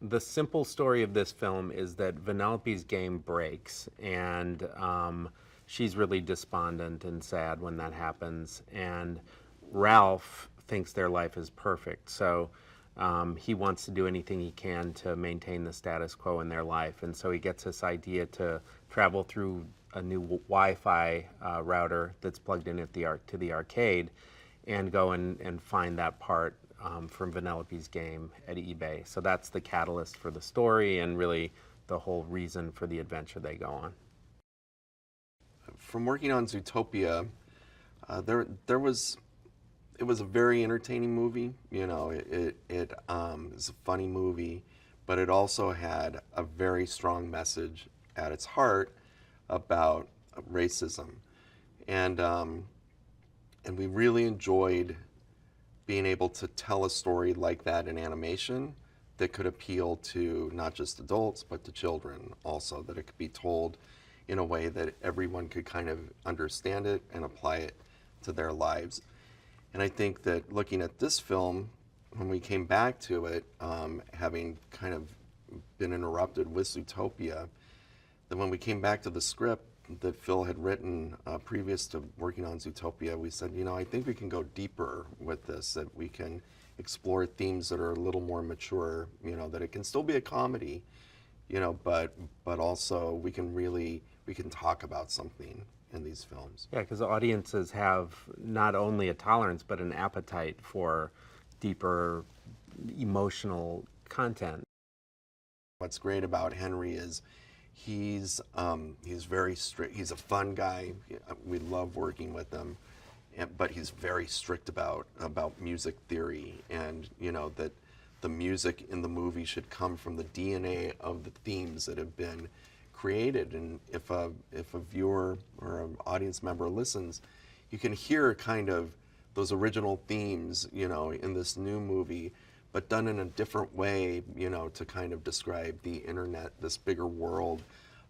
The simple story of this film is that Vanellope's game breaks, and she's really despondent and sad when that happens. And Ralph thinks their life is perfect, so he wants to do anything he can to maintain the status quo in their life. And so he gets this idea to travel through a new Wi-Fi router that's plugged in at to the arcade, and go and find that part from Vanellope's game at eBay. So that's the catalyst for the story and really the whole reason for the adventure they go on. From working on Zootopia, it was a very entertaining movie. You know, it is a funny movie, but it also had a very strong message at its heart about racism, and we really enjoyed being able to tell a story like that in animation that could appeal to not just adults but to children also, that it could be told in a way that everyone could kind of understand it and apply it to their lives. And I think that looking at this film, when we came back to it, having kind of been interrupted with Zootopia, that when we came back to the script that Phil had written previous to working on Zootopia, we said, you know, I think we can go deeper with this, that we can explore themes that are a little more mature, you know, that it can still be a comedy, you know, but also we can talk about something in these films. Yeah, because audiences have not only a tolerance but an appetite for deeper emotional content. What's great about Henry is he's very strict. He's a fun guy. We love working with him, but he's very strict about music theory, and you know that the music in the movie should come from the DNA of the themes that have been created. And if a viewer or an audience member listens, you can hear kind of those original themes, you know, in this new movie, but done in a different way, you know, to kind of describe the internet, this bigger world.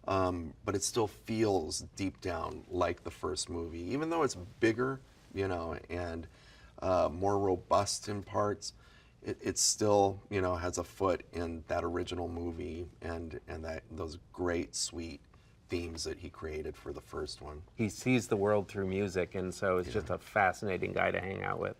But it still feels deep down like the first movie, even though it's bigger, you know, and more robust in parts. It still, you know, has a foot in that original movie and those great, sweet themes that he created for the first one. He sees the world through music, and so it's just a fascinating guy to hang out with.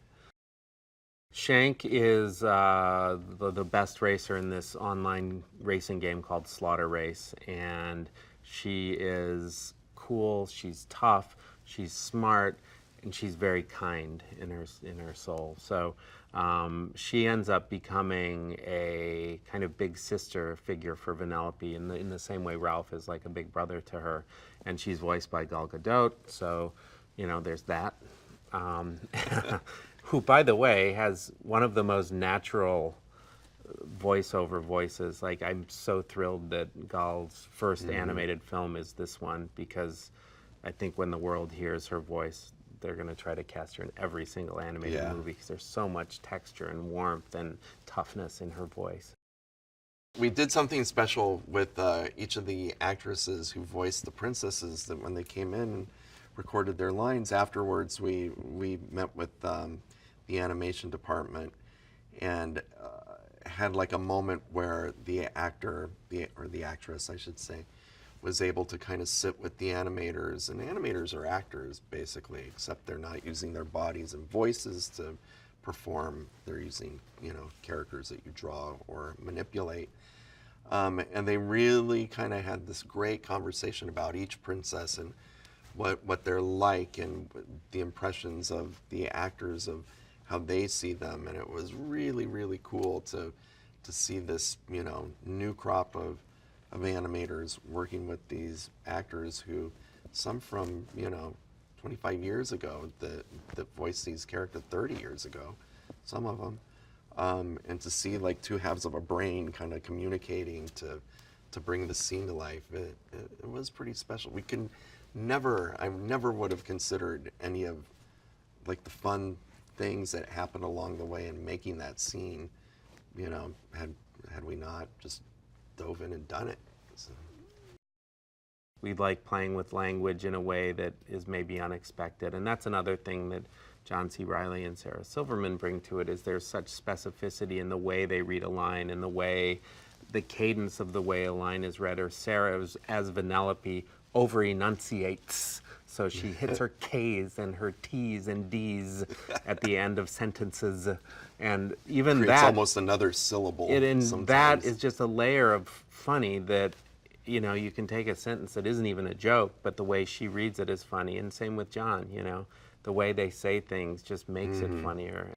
Shank is the best racer in this online racing game called Slaughter Race, and she is cool, she's tough, she's smart, and she's very kind in her soul. So she ends up becoming a kind of big sister figure for Vanellope in the same way Ralph is like a big brother to her, and she's voiced by Gal Gadot. So, you know, there's that. Who, by the way, has one of the most natural voiceover voices. Like, I'm so thrilled that Gal's first animated film is this one, because I think when the world hears her voice, they're going to try to cast her in every single animated movie, because there's so much texture and warmth and toughness in her voice. We did something special with each of the actresses who voiced the princesses, that when they came in and recorded their lines afterwards, we met with the animation department and had like a moment where the actor, or the actress I should say, was able to kind of sit with the animators. And animators are actors basically, except they're not using their bodies and voices to perform. They're using, you know, characters that you draw or manipulate. And they really kind of had this great conversation about each princess and what they're like, and the impressions of the actors of how they see them. And it was really, really cool to see this, you know, new crop of animators working with these actors who, some from, you know, 25 years ago that voiced these characters 30 years ago, some of them. And to see like two halves of a brain kind of communicating to bring the scene to life, it was pretty special. I never would have considered any of like the fun things that happened along the way in making that scene, you know, had we not just dove in and done it. So. We like playing with language in a way that is maybe unexpected, and that's another thing that John C. Reilly and Sarah Silverman bring to it, is there's such specificity in the way they read a line and the way the cadence of the way a line is read, or Sarah, as Vanellope, over-enunciates. So she hits her K's and her T's and D's at the end of sentences. And even Creates that... almost another syllable sometimes. That is just a layer of funny that, you know, you can take a sentence that isn't even a joke, but the way she reads it is funny. And same with John, you know. The way they say things just makes it funnier.